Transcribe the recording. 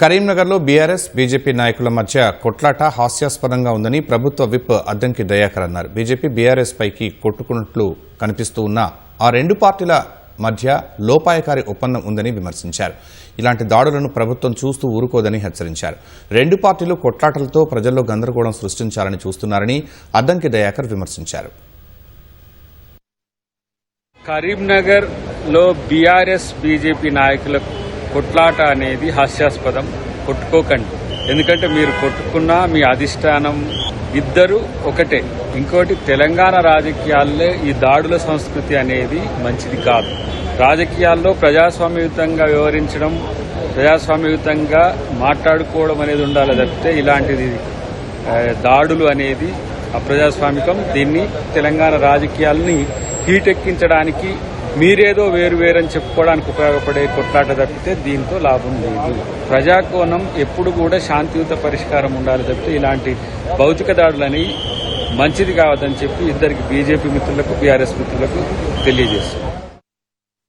కరీంనగర్లో BRS BJP నాయకుల మధ్య కొట్లాట హాస్యాస్పదంగా ఉందని ప్రభుత్వ విప్ అద్దంకి దయాకర్ అన్నారు. బీజేపీ బీఆర్ఎస్ పైకి కొట్టుకున్నట్లు కనిపిస్తూ ఉన్న ఆ రెండు పార్టీల మధ్య లోపాయకారి ఒప్పందం ఉందని విమర్శించారు. ఇలాంటి దాడులను ప్రభుత్వం చూస్తూ ఊరుకోదని హెచ్చరించారు. రెండు పార్టీలు కొట్లాటలతో ప్రజల్లో గందరగోళం సృష్టించాలని చూస్తున్నారని అద్దంకి దయాకర్ విమర్శించారు. కరీంనగర్ లో బీఆర్ఎస్ బీజేపీ నాయకుల కొట్లాట అనేది హాస్యాస్పదం. కొట్టుకోకండి, ఎందుకంటే మీరు కొట్టుకున్నా మీ అధిష్టానం ఇద్దరు ఒకటే. ఇంకోటి, తెలంగాణ రాజకీయాల్లో ఈ దాడుల సంస్కృతి అనేది మంచిది కాదు. రాజకీయాల్లో ప్రజాస్వామ్యయుతంగా వ్యవహరించడం, ప్రజాస్వామ్యయుతంగా మాట్లాడుకోవడం అనేది ఉండాలి తప్పితే ఇలాంటిది దాడులు అనేది అప్రజాస్వామికం. దీన్ని తెలంగాణ రాజకీయాలని హీటెక్కించడానికి మీరేదో వేరువేరని చెప్పుకోవడానికి ఉపయోగపడే కొట్లాట తప్పితే దీంతో లాభం లేదు. ప్రజాకోణం ఎప్పుడు కూడా శాంతియుత పరిష్కారం ఉండాలి తప్పితే ఇలాంటి భౌతిక దాడులని మంచిది కావద్దని చెప్పి ఇద్దరికి బీజేపీ మిత్రులకు బీఆర్ఎస్ మిత్రులకు తెలియజేస్తారు.